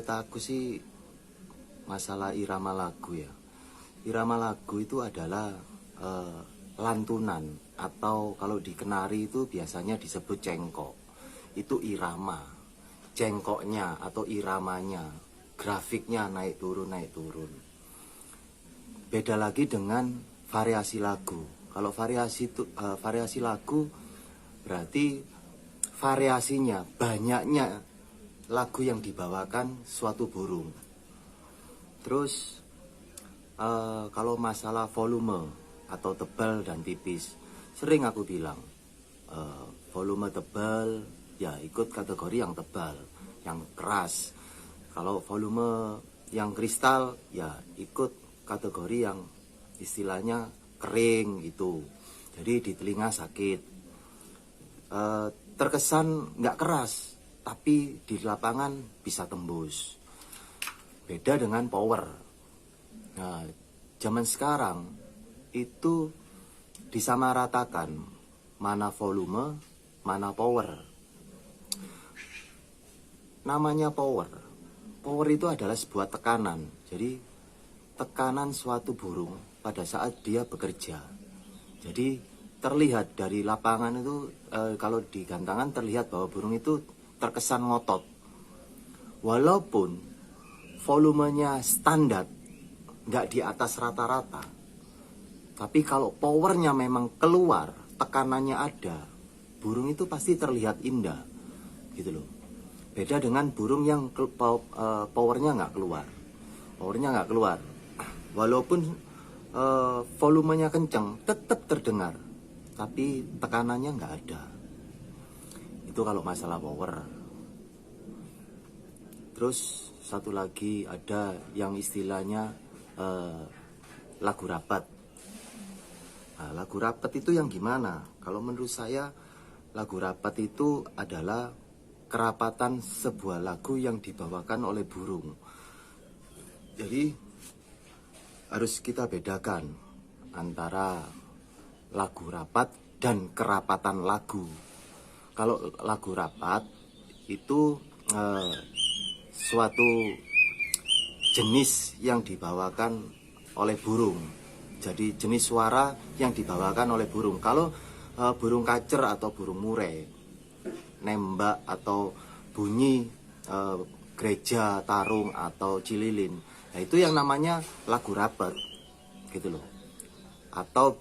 kata aku sih masalah irama lagu ya. Irama lagu itu adalah lantunan atau kalau di kenari itu biasanya disebut cengkok. Itu irama. Cengkoknya atau iramanya, grafiknya naik turun. Beda lagi dengan variasi lagu. Kalau variasi lagu berarti variasinya, banyaknya lagu yang dibawakan suatu burung. Terus kalau masalah volume atau tebal dan tipis, sering aku bilang volume tebal ya ikut kategori yang tebal, yang keras. Kalau volume yang kristal ya ikut kategori yang istilahnya kering gitu. Jadi di telinga sakit. Terkesan nggak keras, tapi di lapangan bisa tembus. Beda dengan power. Nah, zaman sekarang itu disamaratakan mana volume, mana power. Namanya power. Power itu adalah sebuah tekanan. Jadi tekanan suatu burung pada saat dia bekerja. Jadi terlihat dari lapangan itu kalau di gantangan terlihat bahwa burung itu terkesan ngotot. Walaupun volumenya standar, nggak di atas rata-rata. Tapi kalau powernya memang keluar, tekanannya ada, burung itu pasti terlihat indah, gitu loh. Beda dengan burung yang powernya nggak keluar. Walaupun volumenya kencang, tetap terdengar, tapi tekanannya nggak ada. Itu kalau masalah power. Terus satu lagi ada yang istilahnya lagu rapat. Nah, lagu rapat itu yang gimana? Kalau menurut saya lagu rapat itu adalah kerapatan sebuah lagu yang dibawakan oleh burung. Jadi harus kita bedakan antara lagu rapat dan kerapatan lagu. Kalau lagu rapat itu suatu jenis yang dibawakan oleh burung. Jadi jenis suara yang dibawakan oleh burung. Kalau burung kacer atau burung murai nembak atau bunyi gereja, tarung atau cililin, nah itu yang namanya lagu rapat, gitu loh. Atau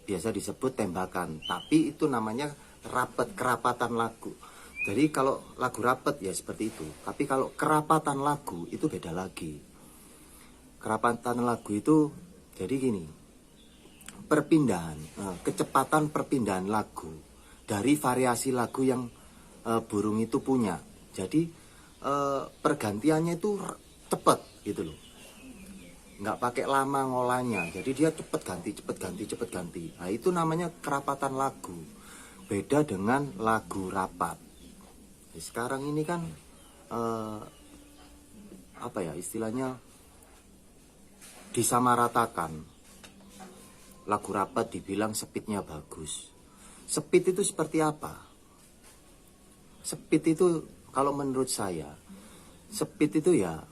biasa disebut tembakan, tapi itu namanya rapat, kerapatan lagu. Jadi kalau lagu rapat ya seperti itu, tapi kalau kerapatan lagu itu beda lagi. Kerapatan lagu itu jadi gini, kecepatan perpindahan lagu dari variasi lagu yang burung itu punya. Jadi pergantiannya itu cepet gitu loh, nggak pakai lama ngolahnya. Jadi dia cepet ganti. Nah itu namanya kerapatan lagu. Beda dengan lagu rapat. Jadi sekarang ini kan apa ya istilahnya, disamaratakan. Lagu rapat dibilang speednya bagus. Speed itu seperti apa? Speed itu kalau menurut saya, speed itu ya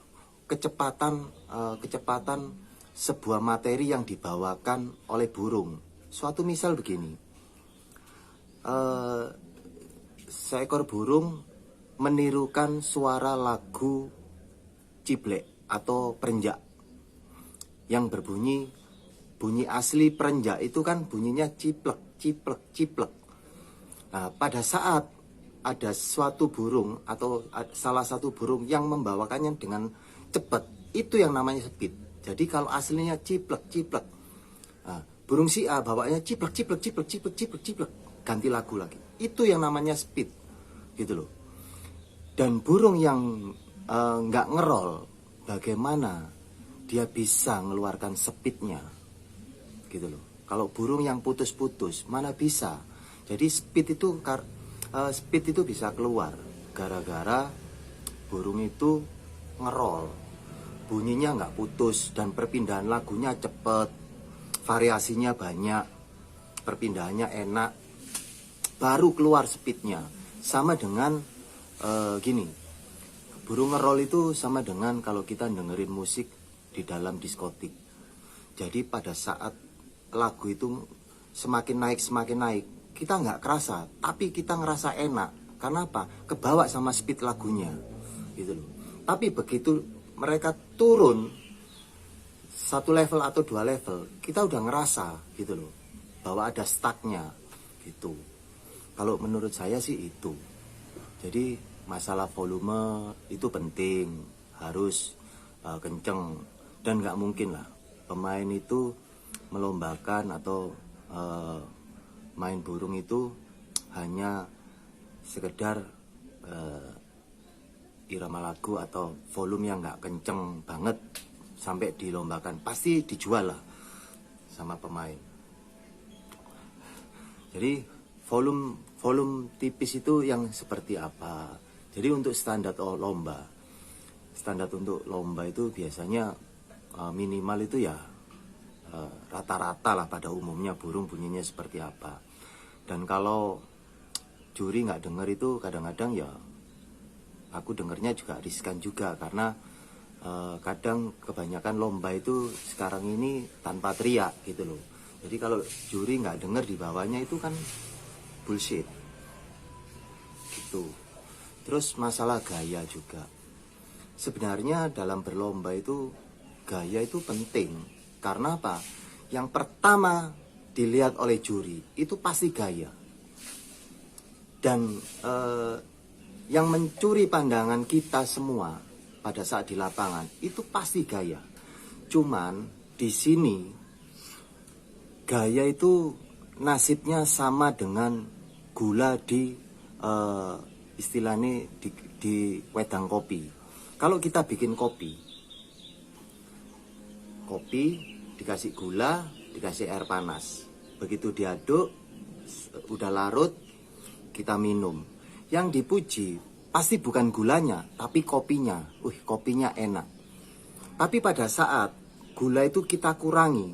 kecepatan sebuah materi yang dibawakan oleh burung. Suatu misal begini, seekor burung menirukan suara lagu ciblek atau perenjak yang bunyi asli perenjak itu kan bunyinya ciplek. Nah, pada saat ada suatu burung atau salah satu burung yang membawakannya dengan cepat, itu yang namanya speed. Jadi kalau aslinya ciplek, nah, burung si A bawanya ciplek, ganti lagu lagi. Itu yang namanya speed, gitu loh. Dan burung yang nggak ngerol, bagaimana dia bisa mengeluarkan speednya, gitu loh. Kalau burung yang putus-putus, mana bisa. Jadi speed itu bisa keluar gara-gara burung itu ngerol, bunyinya nggak putus dan perpindahan lagunya cepet, variasinya banyak, perpindahannya enak, baru keluar speednya. Sama dengan gini, burung ngerol itu sama dengan kalau kita dengerin musik di dalam diskotik. Jadi pada saat lagu itu semakin naik, kita nggak kerasa, tapi kita ngerasa enak. Karena apa? Kebawa sama speed lagunya, gitu loh. Tapi begitu mereka turun 1 level atau 2 level, kita udah ngerasa, gitu loh, bahwa ada stucknya, gitu. Kalau menurut saya sih itu. Jadi masalah volume itu penting, harus kenceng, dan nggak mungkin lah pemain itu melombakan atau main burung itu hanya sekedar irama lagu atau volume yang nggak kenceng banget sampai dilombakan. Pasti dijual lah sama pemain. Jadi volume tipis itu yang seperti apa? Jadi untuk standar untuk lomba itu biasanya minimal itu ya rata-rata lah pada umumnya burung bunyinya seperti apa. Dan kalau juri nggak denger itu kadang-kadang ya aku dengernya juga riskan juga, karena kadang kebanyakan lomba itu sekarang ini tanpa teriak gitu loh. Jadi kalau juri nggak denger di bawahnya itu kan bullshit gitu. Terus masalah gaya juga, sebenarnya dalam berlomba itu gaya itu penting. Karena apa? Yang pertama dilihat oleh juri itu pasti gaya. Dan yang mencuri pandangan kita semua pada saat di lapangan itu pasti gaya. Cuman di sini gaya itu nasibnya sama dengan gula di istilahnya di wedang kopi. Kalau kita bikin kopi dikasih gula, dikasih air panas. Begitu diaduk, udah larut, kita minum. Yang dipuji pasti bukan gulanya, tapi kopinya. Kopinya enak. Tapi pada saat gula itu kita kurangi,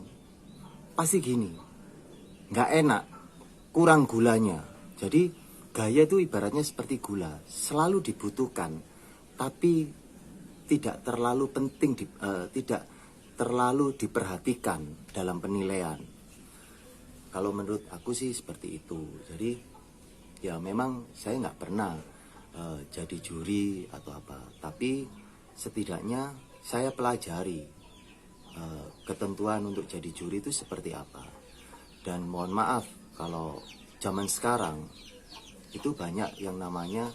pasti gini, nggak enak, kurang gulanya. Jadi gaya itu ibaratnya seperti gula, selalu dibutuhkan, tapi tidak terlalu penting, tidak terlalu diperhatikan dalam penilaian. Kalau menurut aku sih seperti itu. Jadi ya memang saya nggak pernah jadi juri atau apa, tapi setidaknya saya pelajari ketentuan untuk jadi juri itu seperti apa. Dan mohon maaf kalau zaman sekarang itu banyak yang namanya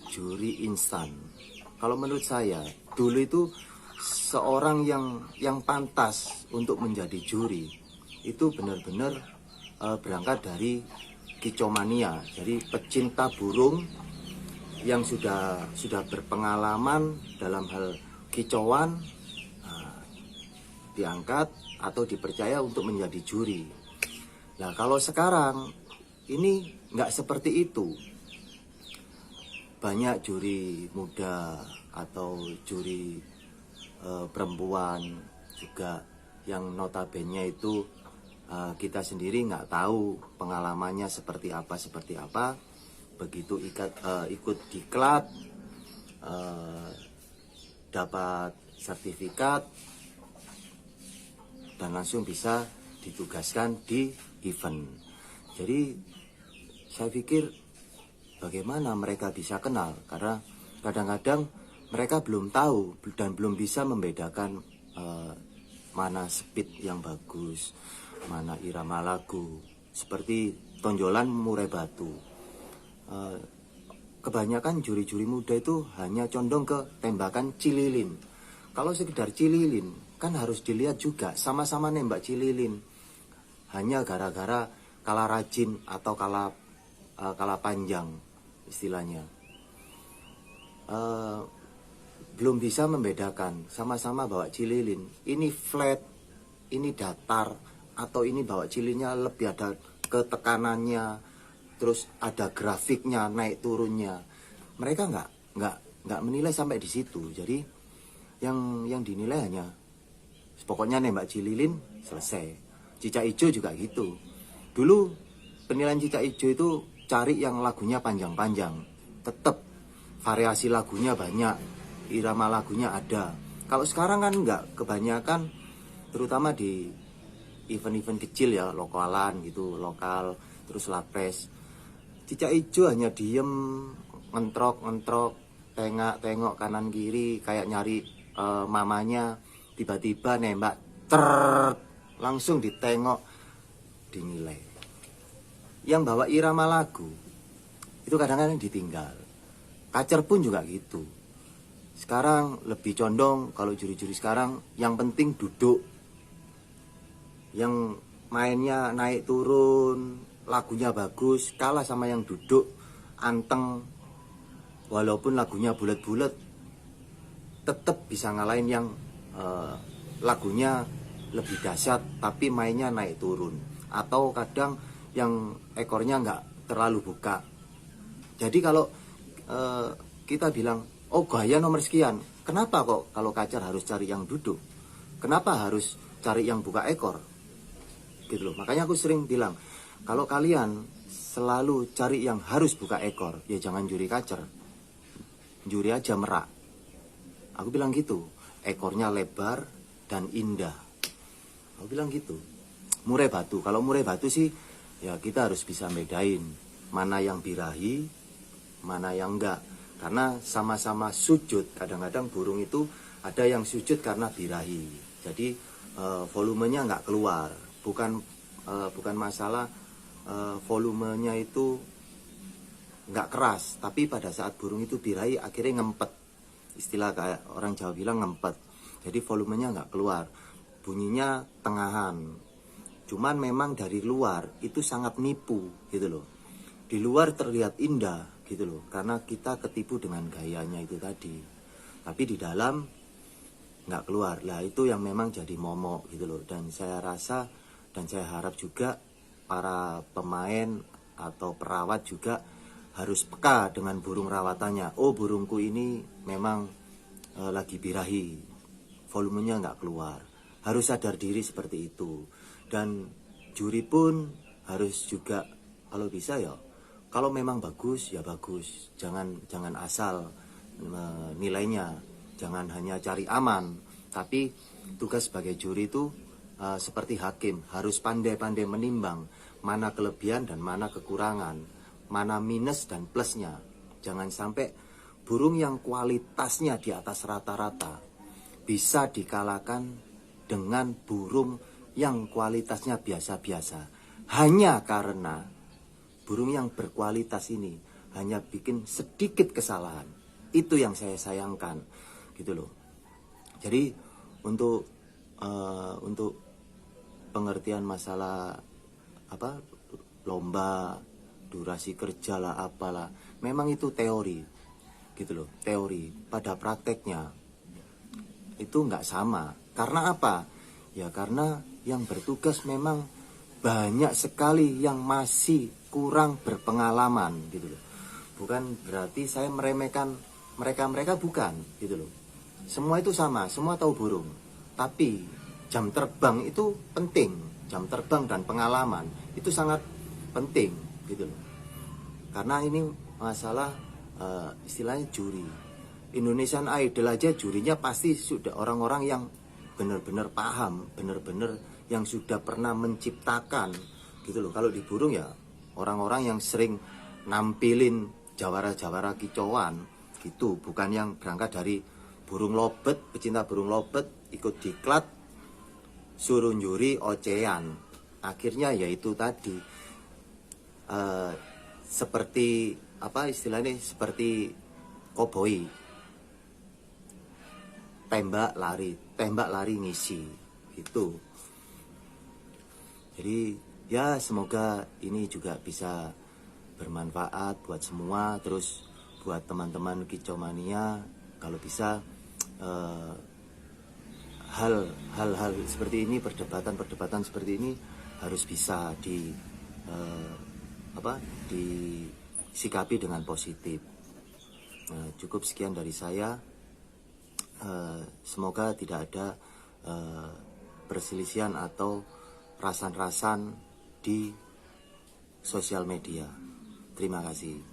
juri instan. Kalau menurut saya dulu itu seorang yang pantas untuk menjadi juri itu benar-benar berangkat dari kicomania. Jadi pecinta burung yang sudah berpengalaman dalam hal kicauan diangkat atau dipercaya untuk menjadi juri. Nah kalau sekarang ini nggak seperti itu. Banyak juri muda atau juri perempuan juga yang notabene itu kita sendiri nggak tahu pengalamannya seperti apa. Begitu ikut diklat, dapat sertifikat, dan langsung bisa ditugaskan di event. Jadi saya pikir bagaimana mereka bisa kenal, karena kadang-kadang mereka belum tahu dan belum bisa membedakan mana speed yang bagus, mana irama lagu. Seperti tonjolan murai batu. Kebanyakan juri-juri muda itu hanya condong ke tembakan cililin. Kalau sekedar cililin kan harus dilihat juga, sama-sama nembak cililin. Hanya gara-gara kalah rajin atau kalah panjang istilahnya. Belum bisa membedakan, sama-sama bawa cililin. Ini flat, ini datar, atau ini bawa cililinnya lebih ada ketekanannya, terus ada grafiknya naik turunnya. Mereka nggak menilai sampai di situ. Jadi yang dinilai hanya pokoknya nembak cililin selesai. Cicak ijo juga gitu. Dulu penilaian cicak ijo itu cari yang lagunya panjang-panjang. Tetap variasi lagunya banyak. irama lagunya ada. Kalau sekarang kan enggak, kebanyakan terutama di event-event kecil ya, lokalan gitu, lokal, terus lapres. Cicak ijo hanya diem, ngentrok, tengok kanan kiri kayak nyari mamanya, tiba-tiba nembak, langsung ditengok, dinilai. Yang bawa irama lagu itu kadang-kadang ditinggal. Kacer pun juga gitu. Sekarang lebih condong, kalau juri-juri sekarang yang penting duduk, yang mainnya naik turun, lagunya bagus, kalah sama yang duduk anteng, walaupun lagunya bulet-bulet tetap bisa ngalahin yang lagunya lebih dahsyat tapi mainnya naik turun, atau kadang yang ekornya nggak terlalu buka. Jadi kalau kita bilang, oh gaya nomor sekian, kenapa kok kalau kacer harus cari yang duduk? Kenapa harus cari yang buka ekor? Gitu loh. Makanya aku sering bilang, kalau kalian selalu cari yang harus buka ekor, ya jangan juri kacer, juri aja merak. Aku bilang gitu, ekornya lebar dan indah. Aku bilang gitu. Murai batu, kalau murai batu sih ya kita harus bisa bedain mana yang birahi, mana yang enggak. Karena sama-sama sujud, kadang-kadang burung itu ada yang sujud karena birahi. Jadi volumenya nggak keluar. Bukan masalah volumenya itu nggak keras, tapi pada saat burung itu birahi akhirnya ngempet. Istilah kayak orang Jawa bilang ngempet. Jadi volumenya nggak keluar, bunyinya tengahan. Cuman memang dari luar itu sangat nipu gitu loh. Di luar terlihat indah gitu loh, karena kita ketipu dengan gayanya itu tadi. Tapi di dalam nggak keluar. Lah itu yang memang jadi momok gitu loh. Dan saya rasa dan saya harap juga para pemain atau perawat juga harus peka dengan burung rawatannya. Oh, burungku ini memang lagi birahi, volumenya nggak keluar. Harus sadar diri seperti itu. Dan juri pun harus juga, kalau bisa ya, kalau memang bagus ya bagus. Jangan asal nilainya, jangan hanya cari aman. Tapi tugas sebagai juri itu seperti hakim, harus pandai-pandai menimbang mana kelebihan dan mana kekurangan, mana minus dan plusnya. Jangan sampai burung yang kualitasnya di atas rata-rata bisa dikalahkan dengan burung yang kualitasnya biasa-biasa, hanya karena burung yang berkualitas ini hanya bikin sedikit kesalahan. Itu yang saya sayangkan gitu loh. Jadi untuk pengertian masalah lomba, durasi kerja lah apalah, memang itu teori gitu loh, teori. Pada prakteknya itu nggak sama. Karena apa? Ya karena yang bertugas memang banyak sekali yang masih kurang berpengalaman gitu loh. Bukan berarti saya meremehkan mereka bukan gitu loh. Semua itu sama, semua tahu burung. Tapi jam terbang itu penting. Jam terbang dan pengalaman itu sangat penting gitu loh. Karena ini masalah istilahnya juri. Indonesian Idol aja jurinya pasti sudah orang-orang yang benar-benar paham, benar-benar yang sudah pernah menciptakan gitu loh. Kalau di burung ya orang-orang yang sering nampilin jawara-jawara kicauan gitu, bukan yang berangkat dari burung lobet, pecinta burung lobet, ikut diklat, suruh juri ocehan. Akhirnya yaitu tadi seperti apa istilahnya, seperti koboi, tembak lari ngisi gitu. Jadi ya semoga ini juga bisa bermanfaat buat semua. Terus buat teman-teman kicomania, kalau bisa hal-hal seperti ini, perdebatan seperti ini harus bisa disikapi dengan positif. Cukup sekian dari saya. Semoga tidak ada perselisihan atau rasan-rasan di sosial media. Terima kasih.